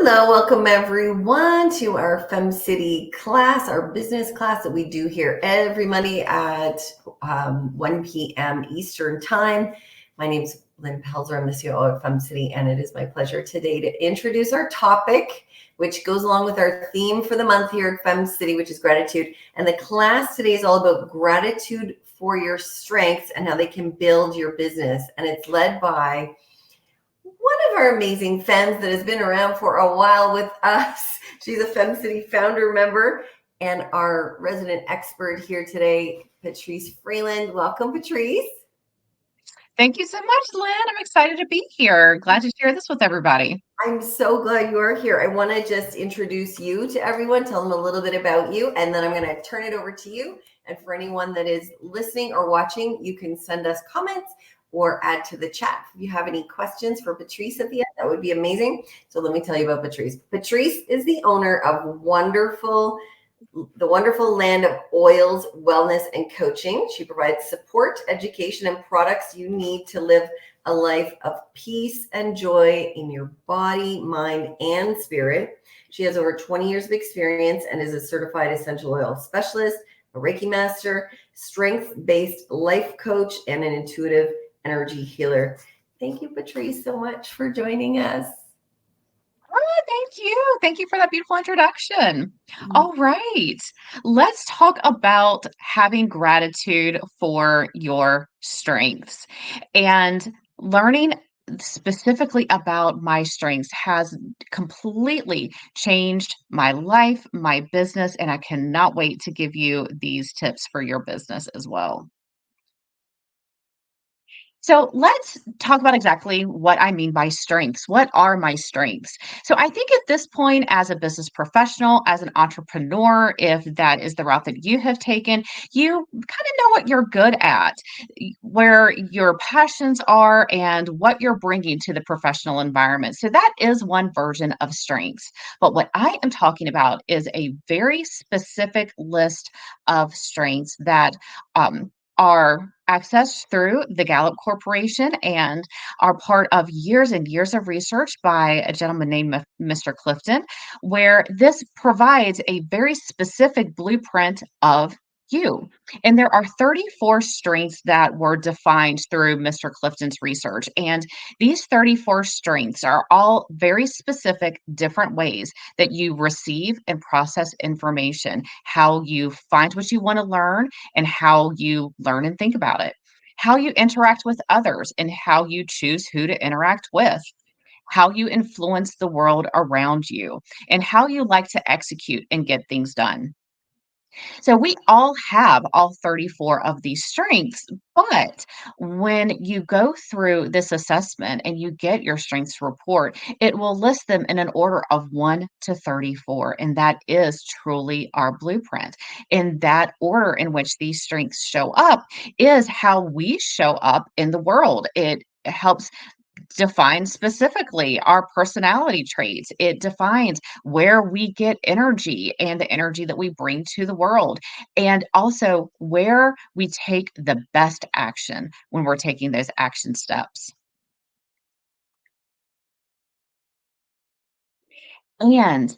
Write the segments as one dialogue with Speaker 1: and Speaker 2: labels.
Speaker 1: Hello, welcome everyone to our Fem City class, our business class that we do here every Monday at 1 p.m. Eastern Time. My name is Lynn Pelzer. I'm the COO of Fem City, and it is my pleasure today to introduce our topic, which goes along with our theme for the month here at Fem City, which is gratitude. And the class today is all about gratitude for your strengths and how they can build your business. And it's led by one of our amazing femmes that has been around for a while with us. She's a Fem City founder member and our resident expert here today, Patrice Freeland. Welcome, Patrice.
Speaker 2: Thank you so much, Lynn. I'm excited to be here. Glad to share this with everybody.
Speaker 1: I'm so glad you are here. I want to just introduce you to everyone, tell them a little bit about you, and then I'm going to turn it over to you. And for anyone that is listening or watching, you can send us comments or add to the chat. If you have any questions for Patrice at the end, that would be amazing. So let me tell you about Patrice. Patrice is the owner of the wonderful land of oils, wellness, and coaching. She provides support, education, and products you need to live a life of peace and joy in your body, mind, and spirit. She has over 20 years of experience and is a certified essential oil specialist, a Reiki master, strength-based life coach, and an intuitive energy healer. Thank you, Patrice, so much for joining us.
Speaker 2: Oh, thank you. Thank you for that beautiful introduction. All right. Let's talk about having gratitude for your strengths. And learning specifically about my strengths has completely changed my life, my business, and I cannot wait to give you these tips for your business as well. So let's talk about exactly what I mean by strengths. What are my strengths? So I think at this point, as a business professional, as an entrepreneur, if that is the route that you have taken, you kind of know what you're good at, where your passions are, and what you're bringing to the professional environment. So that is one version of strengths. But what I am talking about is a very specific list of strengths that are accessed through the Gallup Corporation and are part of years and years of research by a gentleman named Mr. Clifton, where this provides a very specific blueprint of you. And there are 34 strengths that were defined through Mr. Clifton's research. And these 34 strengths are all very specific, different ways that you receive and process information, how you find what you want to learn, and how you learn and think about it, how you interact with others, and how you choose who to interact with, how you influence the world around you, and how you like to execute and get things done. So we all have all 34 of these strengths, but when you go through this assessment and you get your strengths report, it will list them in an order of 1 to 34, and that is truly our blueprint. In that order in which these strengths show up is how we show up in the world. It helps defines specifically our personality traits. It defines where we get energy and the energy that we bring to the world, and also where we take the best action when we're taking those action steps. And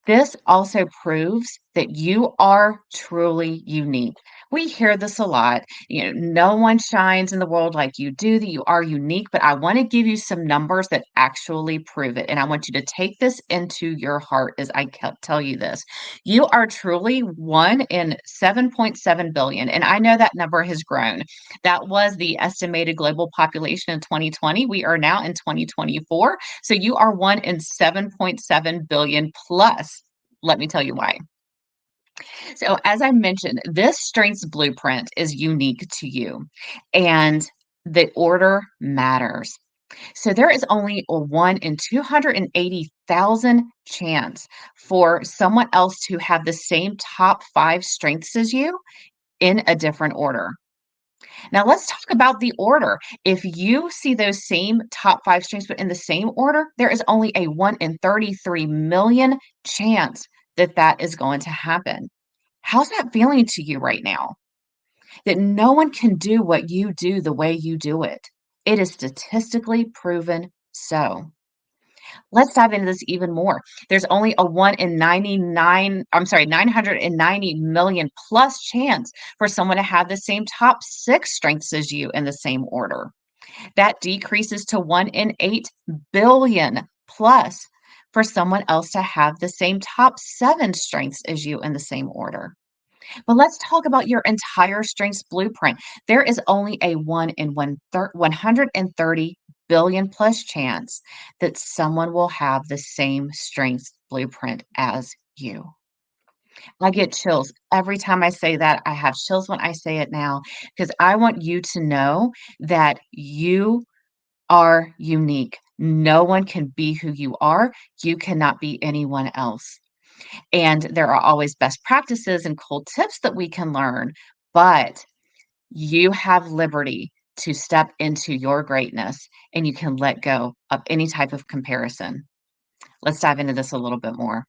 Speaker 2: this also proves that you are truly unique. We hear this a lot. No one shines in the world like you do, that you are unique, but I want to give you some numbers that actually prove it. And I want you to take this into your heart as I tell you this. You are truly one in 7.7 billion. And I know that number has grown. That was the estimated global population in 2020. We are now in 2024. So you are one in 7.7 billion plus. Let me tell you why. So, as I mentioned, this strengths blueprint is unique to you, and the order matters. So, there is only a 1 in 280,000 chance for someone else to have the same top five strengths as you in a different order. Now, let's talk about the order. If you see those same top five strengths, but in the same order, there is only a 1 in 33 million chance that that is going to happen. How's that feeling to you right now? That no one can do what you do the way you do it. It is statistically proven so. Let's dive into this even more. There's only a 1 in 99, I'm sorry, 990 million plus chance for someone to have the same top 6 strengths as you in the same order. That decreases to 1 in 8 billion plus for someone else to have the same top 7 strengths as you in the same order. But let's talk about your entire strengths blueprint. There is only a 1 in 130 billion plus chance that someone will have the same strengths blueprint as you. I get chills every time I say that. I have chills when I say it now because I want you to know that you are unique. No one can be who you are. You cannot be anyone else. And there are always best practices and cool tips that we can learn, but you have liberty to step into your greatness and you can let go of any type of comparison. Let's dive into this a little bit more.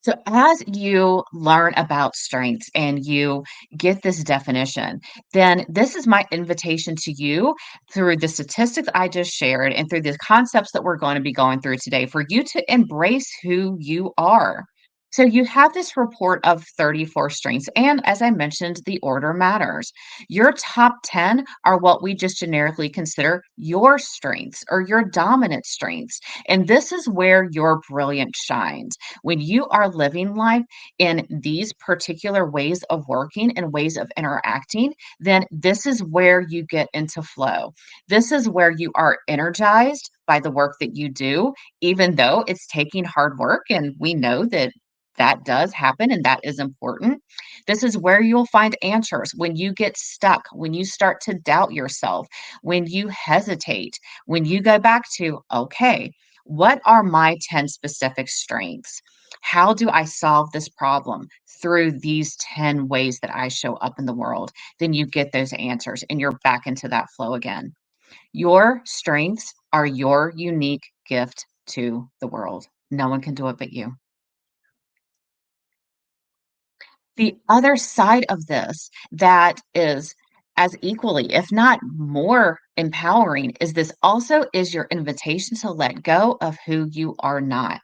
Speaker 2: So, as you learn about strengths and you get this definition, then this is my invitation to you through the statistics I just shared and through the concepts that we're going to be going through today for you to embrace who you are. So, you have this report of 34 strengths. And as I mentioned, the order matters. Your top 10 are what we just generically consider your strengths or your dominant strengths. And this is where your brilliance shines when you are living life in these particular ways of working and ways of interacting, then this is where you get into flow. This is where you are energized by the work that you do, even though it's taking hard work. And we know that that does happen and that is important. This is where you'll find answers when you get stuck, when you start to doubt yourself, when you hesitate, when you go back to, okay, what are my 10 specific strengths? How do I solve this problem through these 10 ways that I show up in the world? Then you get those answers and you're back into that flow again. Your strengths are your unique gift to the world. No one can do it but you. The other side of this that is as equally, if not more empowering, is this also is your invitation to let go of who you are not.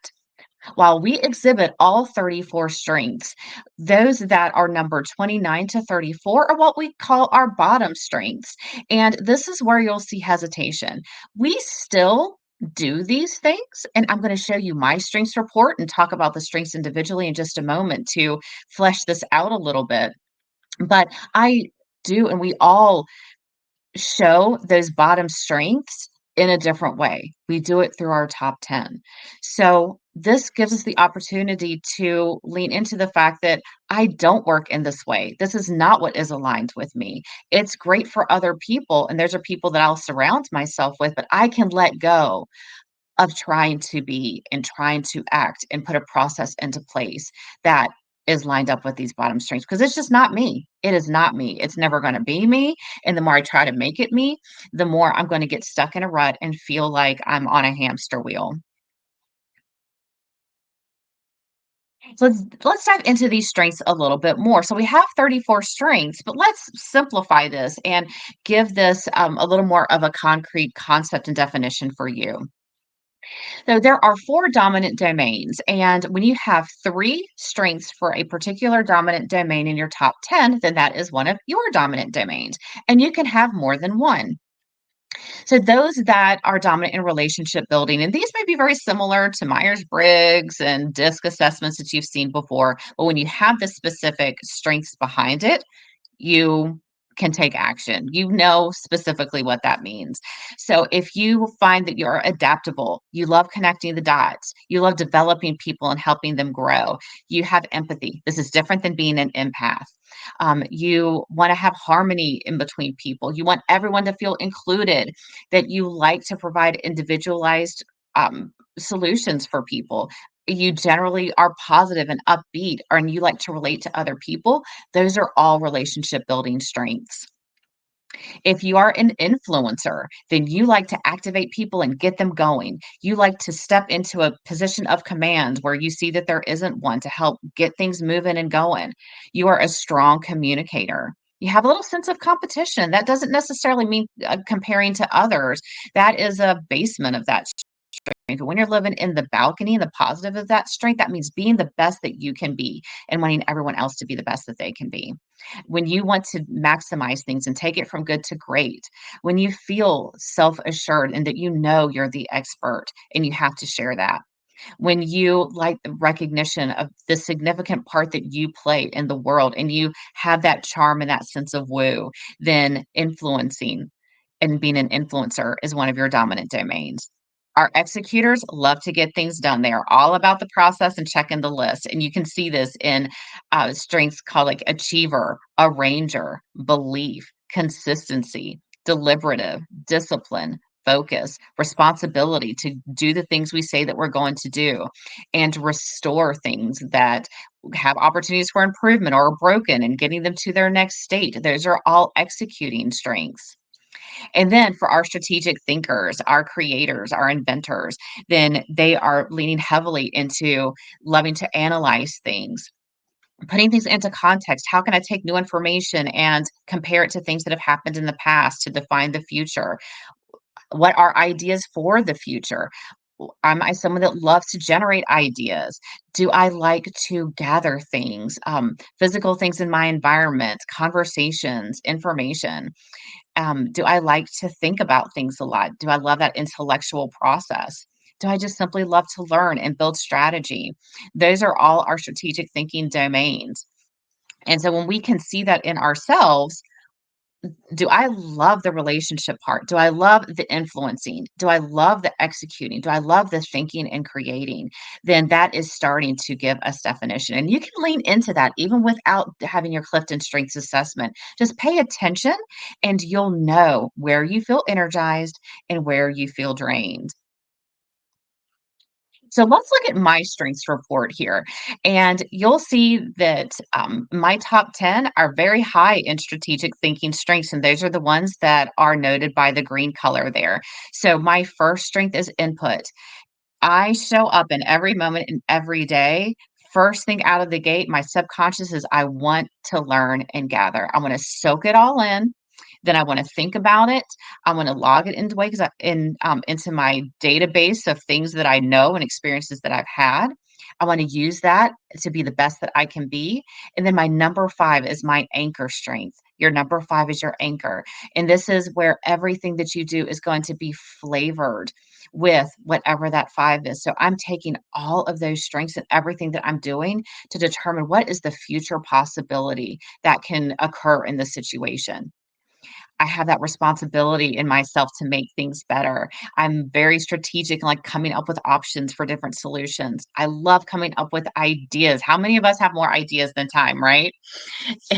Speaker 2: While we exhibit all 34 strengths, those that are numbered 29 to 34 are what we call our bottom strengths. And this is where you'll see hesitation. We still do these things, and I'm going to show you my strengths report and talk about the strengths individually in just a moment to flesh this out a little bit. But I do, and we all show those bottom strengths in a different way. We do it through our top 10. So this gives us the opportunity to lean into the fact that I don't work in this way. This is not what is aligned with me. It's great for other people, and there's are people that I'll surround myself with, but I can let go of trying to be and trying to act and put a process into place that is lined up with these bottom strings because it's just not me. It is not me. It's never going to be me. And the more I try to make it me, the more I'm going to get stuck in a rut and feel like I'm on a hamster wheel. So let's dive into these strengths a little bit more. So we have 34 strengths, but let's simplify this and give this a little more of a concrete concept and definition for you. So there are four dominant domains. And when you have three strengths for a particular dominant domain in your top 10, then that is one of your dominant domains. And you can have more than one. So those that are dominant in relationship building, and these may be very similar to Myers-Briggs and DISC assessments that you've seen before, but when you have the specific strengths behind it, you can take action. You know specifically what that means. So if you find that you're adaptable, you love connecting the dots, you love developing people and helping them grow, you have empathy. This is different than being an empath. You want to have harmony in between people. You want everyone to feel included, that you like to provide individualized solutions for people. You generally are positive and upbeat, and you like to relate to other people. Those are all relationship building strengths. If you are an influencer, then you like to activate people and get them going. You like to step into a position of command where you see that there isn't one to help get things moving and going. You are a strong communicator. You have a little sense of competition. That doesn't necessarily mean comparing to others. That is a basement of that strength. When you're living in the balcony, the positive of that strength, that means being the best that you can be and wanting everyone else to be the best that they can be. When you want to maximize things and take it from good to great, when you feel self assured and that you know you're the expert and you have to share that, when you like the recognition of the significant part that you play in the world and you have that charm and that sense of woo, then influencing and being an influencer is one of your dominant domains. Our executors love to get things done. They are all about the process and checking the list. And you can see this in strengths called like achiever, arranger, belief, consistency, deliberative, discipline, focus, responsibility to do the things we say that we're going to do, and restore things that have opportunities for improvement or are broken and getting them to their next state. Those are all executing strengths. And then for our strategic thinkers, our creators, our inventors, then they are leaning heavily into loving to analyze things, putting things into context. How can I take new information and compare it to things that have happened in the past to define the future? What are ideas for the future? Am I someone that loves to generate ideas? Do I like to gather things, physical things in my environment, conversations, information? Do I like to think about things a lot? Do I love that intellectual process? Do I just simply love to learn and build strategy? Those are all our strategic thinking domains. And so when we can see that in ourselves, do I love the relationship part? Do I love the influencing? Do I love the executing? Do I love the thinking and creating? Then that is starting to give us definition. And you can lean into that even without having your Clifton Strengths assessment. Just pay attention and you'll know where you feel energized and where you feel drained. So let's look at my strengths report here. And you'll see that my top 10 are very high in strategic thinking strengths. And those are the ones that are noted by the green color there. So my first strength is input. I show up in every moment and every day. First thing out of the gate, my subconscious is I want to learn and gather. I want to soak it all in. Then I want to think about it. I want to log it into way because into my database of things that I know and experiences that I've had. I want to use that to be the best that I can be. And then my number five is my anchor strength. Your number five is your anchor. And this is where everything that you do is going to be flavored with whatever that five is. So I'm taking all of those strengths and everything that I'm doing to determine what is the future possibility that can occur in the situation. I have that responsibility in myself to make things better. I'm very strategic, like coming up with options for different solutions. I love coming up with ideas. How many of us have more ideas than time, right?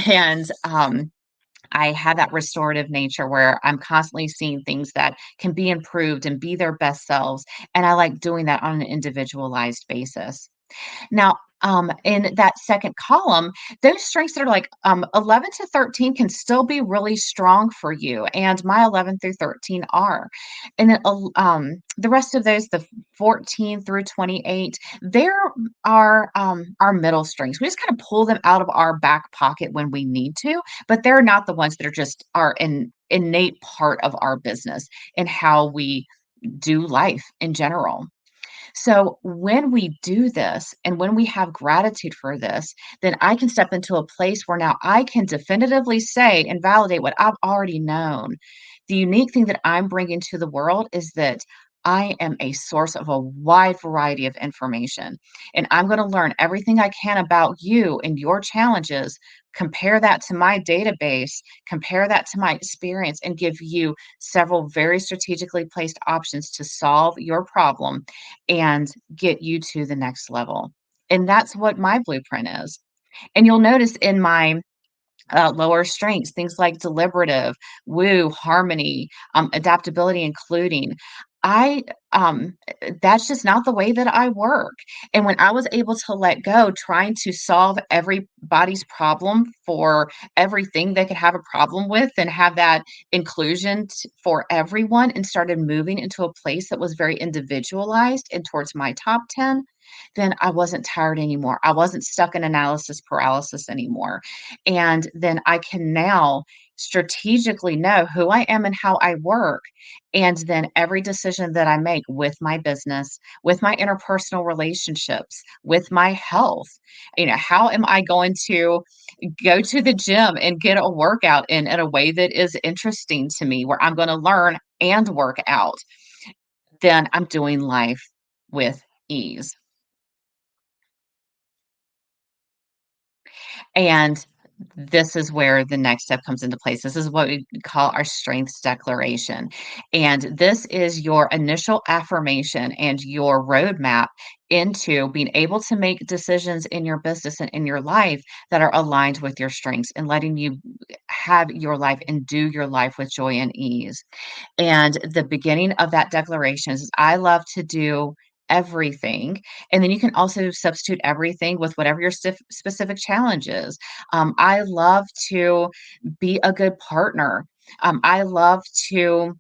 Speaker 2: And I have that restorative nature where I'm constantly seeing things that can be improved and be their best selves. And I like doing that on an individualized basis. Now, in that second column, those strengths that are like 11 to 13 can still be really strong for you. And my 11 through 13 are. And then the rest of those, the 14 through 28, there are our middle strengths. We just kind of pull them out of our back pocket when we need to, but they're not the ones that are just our innate part of our business and how we do life in general. So when we do this and when we have gratitude for this, then I can step into a place where now I can definitively say and validate what I've already known. The unique thing that I'm bringing to the world is that I am a source of a wide variety of information. And I'm going to learn everything I can about you and your challenges, compare that to my database, compare that to my experience, and give you several very strategically placed options to solve your problem and get you to the next level. And that's what my blueprint is. And you'll notice in my lower strengths, things like deliberative, woo, harmony, adaptability, including. I that's just not the way that I work. And when I was able to let go, trying to solve everybody's problem for everything they could have a problem with and have that inclusion for everyone, and started moving into a place that was very individualized and towards my top 10, then I wasn't tired anymore. I wasn't stuck in analysis paralysis anymore. And then I can now strategically know who I am and how I work, and then every decision that I make with my business, with my interpersonal relationships, with my health, how am I going to go to the gym and get a workout in a way that is interesting to me, where I'm going to learn and work out? Then I'm doing life with ease. And this is where the next step comes into place. This is what we call our strengths declaration. And this is your initial affirmation and your roadmap into being able to make decisions in your business and in your life that are aligned with your strengths, and letting you have your life and do your life with joy and ease. And the beginning of that declaration is, I love to do everything. And then you can also substitute everything with whatever your specific challenge is. I love to be a good partner. I love to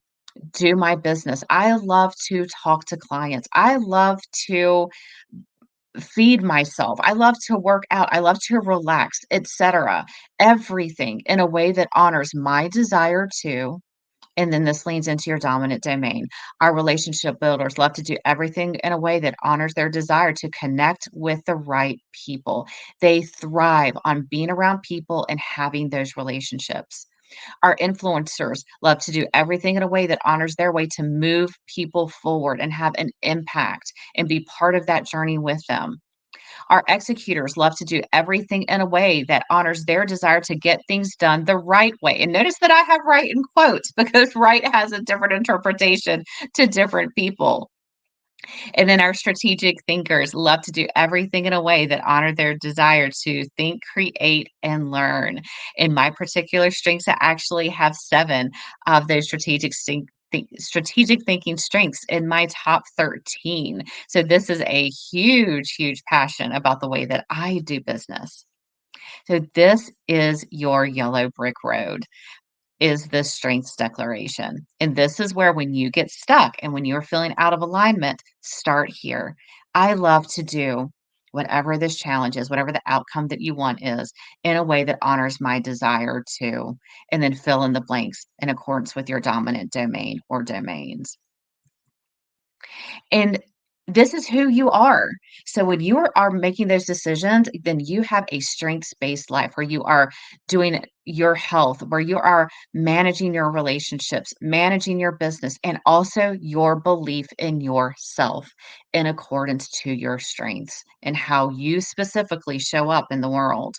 Speaker 2: do my business. I love to talk to clients. I love to feed myself. I love to work out. I love to relax, etc. Everything in a way that honors my desire to. And then this leans into your dominant domain. Our relationship builders love to do everything in a way that honors their desire to connect with the right people. They thrive on being around people and having those relationships. Our influencers love to do everything in a way that honors their way to move people forward and have an impact and be part of that journey with them. Our executors love to do everything in a way that honors their desire to get things done the right way. And notice that I have right in quotes, because right has a different interpretation to different people. And then our strategic thinkers love to do everything in a way that honor their desire to think, create, and learn. In my particular strengths, I actually have 7 of those strategic thinking strengths in my top 13. So this is a huge, huge passion about the way that I do business. So this is your yellow brick road, is the strengths declaration. And this is where, when you get stuck and when you're feeling out of alignment, start here. I love to do whatever this challenge is, whatever the outcome that you want is, in a way that honors my desire to, and then fill in the blanks in accordance with your dominant domain or domains. And this is who you are. So when you are making those decisions, then you have a strengths-based life where you are doing your health, where you are managing your relationships, managing your business, and also your belief in yourself in accordance to your strengths and how you specifically show up in the world.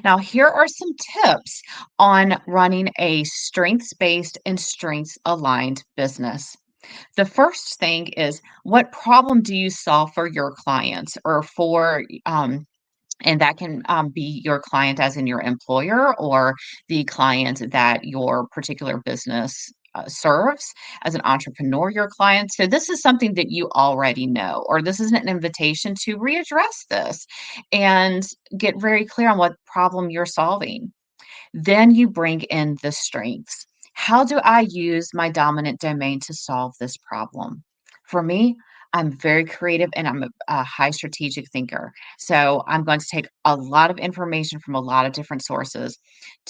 Speaker 2: Now, here are some tips on running a strengths-based and strengths-aligned business. The first thing is, what problem do you solve for your clients, or for, and that can be your client as in your employer, or the client that your particular business serves as an entrepreneur, your client. So this is something that you already know, or this is an invitation to readdress this and get very clear on what problem you're solving. Then you bring in the strengths. How do I use my dominant domain to solve this problem? For me, I'm very creative and I'm a high strategic thinker. So I'm going to take a lot of information from a lot of different sources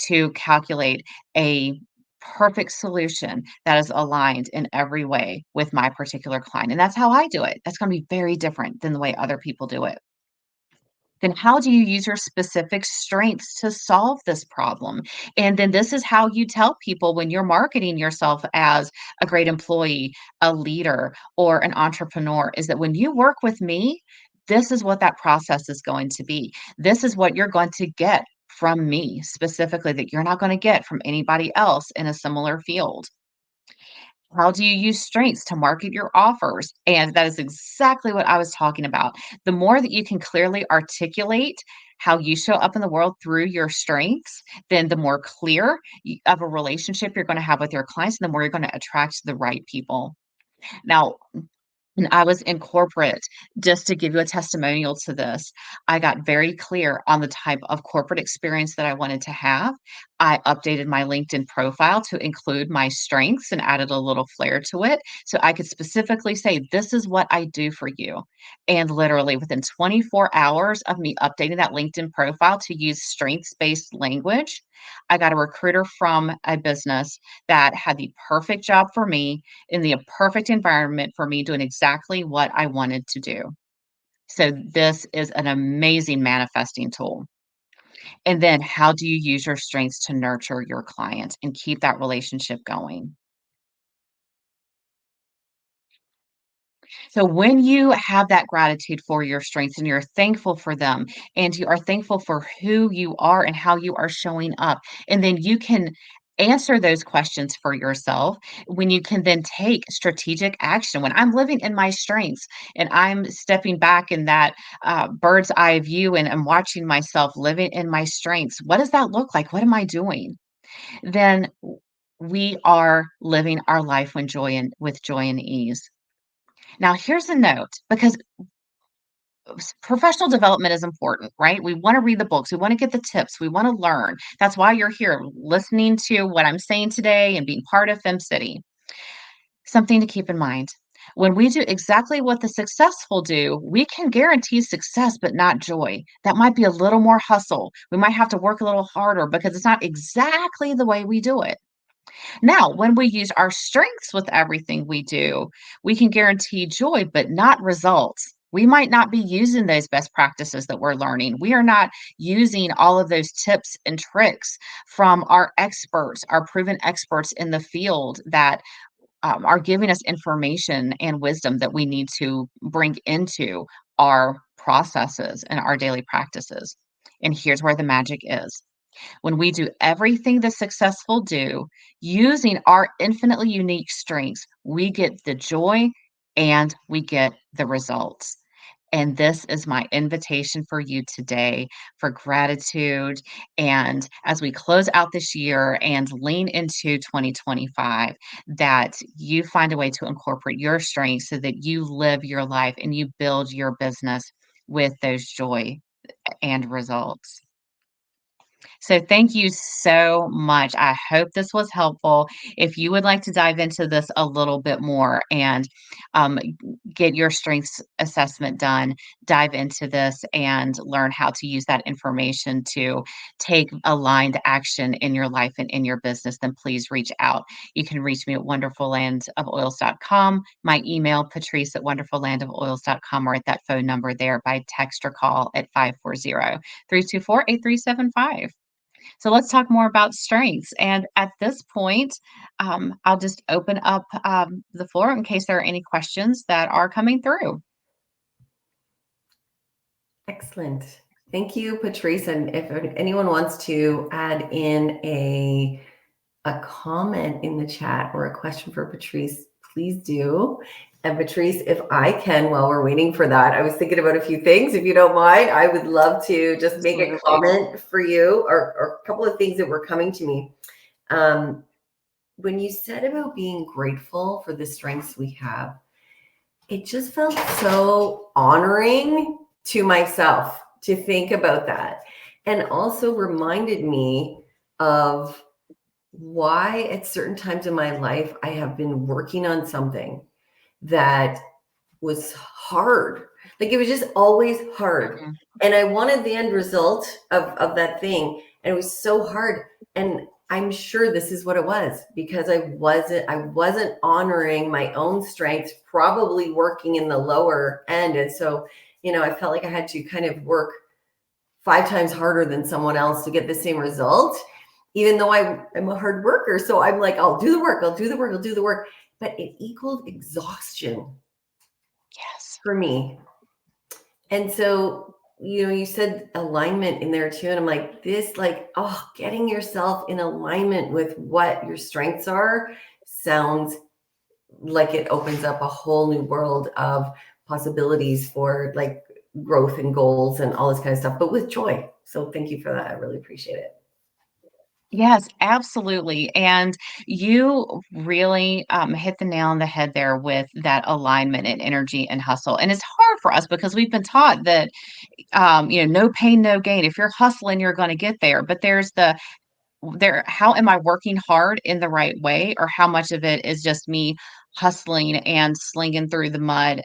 Speaker 2: to calculate a perfect solution that is aligned in every way with my particular client. And that's how I do it. That's going to be very different than the way other people do it. Then how do you use your specific strengths to solve this problem? And then this is how you tell people when you're marketing yourself as a great employee, a leader, or an entrepreneur, is that when you work with me, this is what that process is going to be. This is what you're going to get from me specifically, that you're not going to get from anybody else in a similar field. How do you use strengths to market your offers? And that is exactly what I was talking about. The more that you can clearly articulate how you show up in the world through your strengths, then the more clear of a relationship you're going to have with your clients, and the more you're going to attract the right people. Now, when I was in corporate, just to give you a testimonial to this, I got very clear on the type of corporate experience that I wanted to have. I updated my LinkedIn profile to include my strengths and added a little flair to it. So I could specifically say, this is what I do for you. And literally within 24 hours of me updating that LinkedIn profile to use strengths based language, I got a recruiter from a business that had the perfect job for me in the perfect environment for me doing exactly what I wanted to do. So this is an amazing manifesting tool. And then how do you use your strengths to nurture your clients and keep that relationship going? So when you have that gratitude for your strengths and you're thankful for them and you are thankful for who you are and how you are showing up, and then you can answer those questions for yourself when you can then take strategic action. When I'm living in my strengths and I'm stepping back in that bird's eye view and I'm watching myself living in my strengths, what does that look like? What am I doing? Then we are living our life with joy and ease. Now, here's a note because professional development is important, right? We want to read the books, we want to get the tips, we want to learn. That's why you're here listening to what I'm saying today and being part of FemCity. Something to keep in mind. When we do exactly what the successful do, we can guarantee success, but not joy. That might be a little more hustle. We might have to work a little harder because it's not exactly the way we do it. Now, when we use our strengths with everything we do, we can guarantee joy, but not results. We might not be using those best practices that we're learning. We are not using all of those tips and tricks from our experts, our proven experts in the field that are giving us information and wisdom that we need to bring into our processes and our daily practices. And here's where the magic is when we do everything the successful do using our infinitely unique strengths, we get the joy and we get the results. And this is my invitation for you today for gratitude. And as we close out this year and lean into 2025, that you find a way to incorporate your strengths so that you live your life and you build your business with those joy and results. So thank you so much. I hope this was helpful. If you would like to dive into this a little bit more and um, get your strengths assessment done, dive into this and learn how to use that information to take aligned action in your life and in your business, then please reach out. You can reach me at wonderfullandofoils.com, my email, Patrice at wonderfullandofoils.com, or at that phone number there by text or call at 540-324-8375. So let's talk more about strengths. And at this point, I'll just open up the floor in case there are any questions that are coming through.
Speaker 1: Excellent. Thank you, Patrice. And if anyone wants to add in a comment in the chat or a question for Patrice, please do. And Patrice, if I can, while we're waiting for that, I was thinking about a few things. If you don't mind, I would love to just make a comment for you or a couple of things that were coming to me. When you said about being grateful for the strengths we have, it just felt so honoring to myself to think about that. And also reminded me of why at certain times in my life I have been working on something that was hard. Like it was just always hard.
Speaker 2: Mhm.
Speaker 1: And I wanted the end result of that thing. And it was so hard. And I'm sure this is what it was because I wasn't honoring my own strengths, probably working in the lower end. And so, I felt like I had to kind of work 5 times harder than someone else to get the same result, even though I'm a hard worker. So I'm like, I'll do the work, I'll do the work, I'll do the work. But it equaled exhaustion
Speaker 2: Yes.
Speaker 1: for me. And so, you said alignment in there too. And I'm like, getting yourself in alignment with what your strengths are sounds like it opens up a whole new world of possibilities for like growth and goals and all this kind of stuff, but with joy. So thank you for that. I really appreciate it.
Speaker 2: Yes, absolutely. And you really hit the nail on the head there with that alignment and energy and hustle. And it's hard for us because we've been taught that, no pain, no gain. If you're hustling, you're going to get there. But how am I working hard in the right way, or how much of it is just me hustling and slinging through the mud,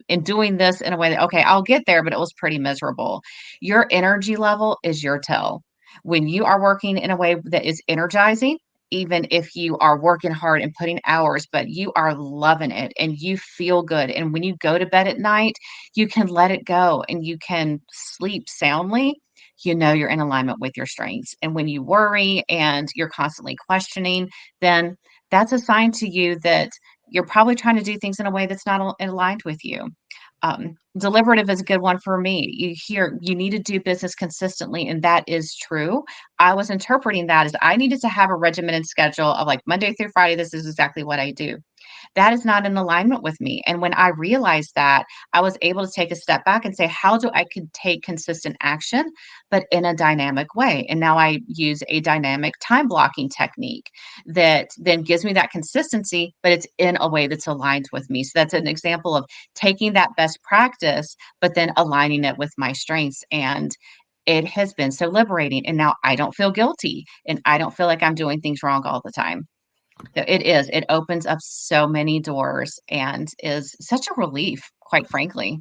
Speaker 2: and doing this in a way that, okay, I'll get there, but it was pretty miserable. Your energy level is your tell. When you are working in a way that is energizing, even if you are working hard and putting hours, but you are loving it and you feel good. And when you go to bed at night, you can let it go and you can sleep soundly. You're in alignment with your strengths. And when you worry and you're constantly questioning, then that's a sign to you that you're probably trying to do things in a way that's not aligned with you. Deliberative is a good one for me. You hear you need to do business consistently, and that is true. I was interpreting that as I needed to have a regimented schedule of like Monday through Friday, this is exactly what I do. That is not in alignment with me. And when I realized that, I was able to take a step back and say, how do I could take consistent action, but in a dynamic way? And now I use a dynamic time blocking technique that then gives me that consistency, but it's in a way that's aligned with me. So that's an example of taking that best practice, but then aligning it with my strengths. And it has been so liberating. And now I don't feel guilty and I don't feel like I'm doing things wrong all the time. So it is. It opens up so many doors and is such a relief, quite frankly.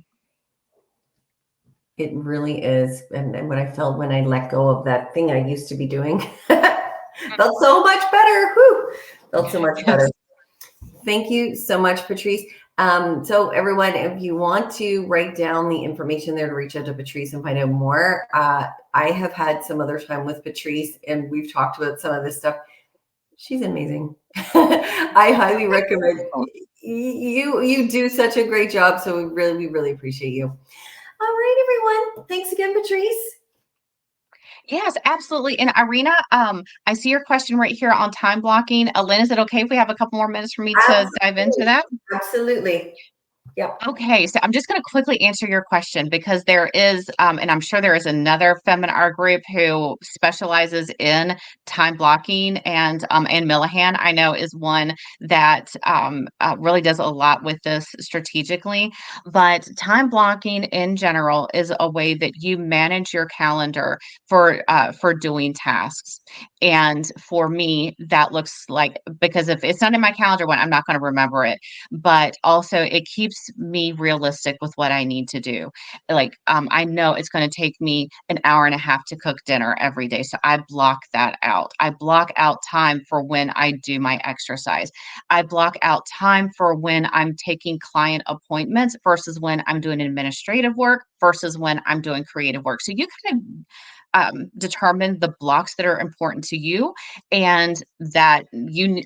Speaker 1: It really is. And what I felt when I let go of that thing I used to be doing felt so much better. Whew, felt so much better.
Speaker 2: Yes.
Speaker 1: Thank you so much, Patrice. So everyone, if you want to write down the information there to reach out to Patrice and find out more, I have had some other time with Patrice and we've talked about some of this stuff. She's amazing. I highly recommend you do such a great job. So we really appreciate you. All right, everyone. Thanks again, Patrice.
Speaker 2: Yes, absolutely. And Irina, I see your question right here on time blocking. Lynn, is it okay if we have a couple more minutes for me to dive into
Speaker 1: Absolutely.
Speaker 2: that?
Speaker 1: Absolutely. Yep.
Speaker 2: Okay, so I'm just going to quickly answer your question because there is, and I'm sure there is another fem in our group who specializes in time blocking, and Millihan I know is one that really does a lot with this strategically. But time blocking in general is a way that you manage your calendar for doing tasks. And for me, that looks like, because if it's not in my calendar, when I'm not going to remember it, but also it keeps me realistic with what I need to do. Like, I know it's going to take me an hour and a half to cook dinner every day. So I block that out. I block out time for when I do my exercise. I block out time for when I'm taking client appointments versus when I'm doing administrative work versus when I'm doing creative work. So you kind of determine the blocks that are important to you, and that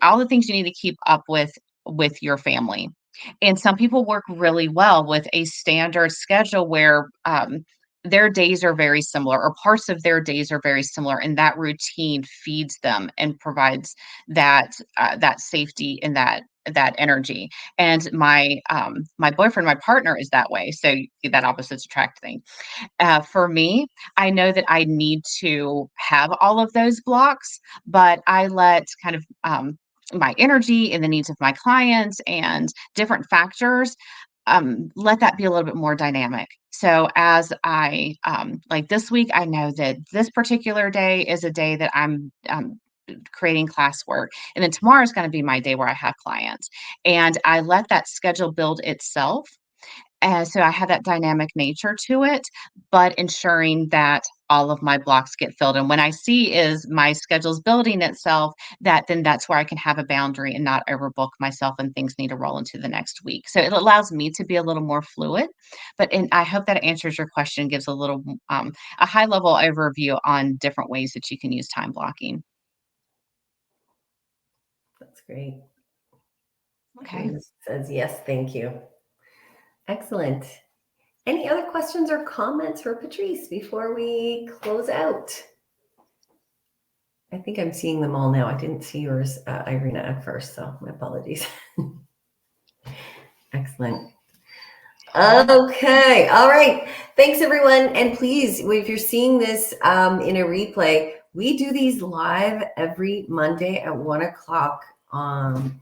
Speaker 2: all the things you need to keep up with your family. And some people work really well with a standard schedule where their days are very similar, or parts of their days are very similar, and that routine feeds them and provides that safety and that energy. And my boyfriend, my partner, is that way. So that opposites attract thing. For me, I know that I need to have all of those blocks, but I let kind of my energy and the needs of my clients and different factors, let that be a little bit more dynamic. So as like this week, I know that this particular day is a day that I'm creating classwork. And then tomorrow is going to be my day where I have clients. And I let that schedule build itself, and so I have that dynamic nature to it, but ensuring that all of my blocks get filled. And when I see is my schedule's building itself, that's where I can have a boundary and not overbook myself and things need to roll into the next week. So it allows me to be a little more fluid. And I hope that answers your question, gives a high level overview on different ways that you can use time blocking.
Speaker 1: That's great.
Speaker 2: Okay.
Speaker 1: Candace says yes, thank you. Excellent. Any other questions or comments for Patrice before we close out? I think I'm seeing them all now. I didn't see yours, Irina, at first, so my apologies. Excellent. Okay. All right. Thanks, everyone. And please, if you're seeing this in a replay, we do these live every Monday at 1 o'clock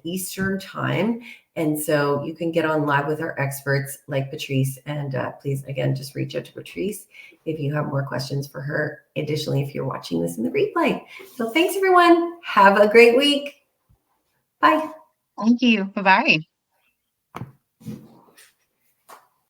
Speaker 1: Eastern time. And so you can get on live with our experts like Patrice. And please, again, just reach out to Patrice if you have more questions for her. Additionally, if you're watching this in the replay. So thanks, everyone. Have a great week. Bye.
Speaker 2: Thank you. Bye-bye.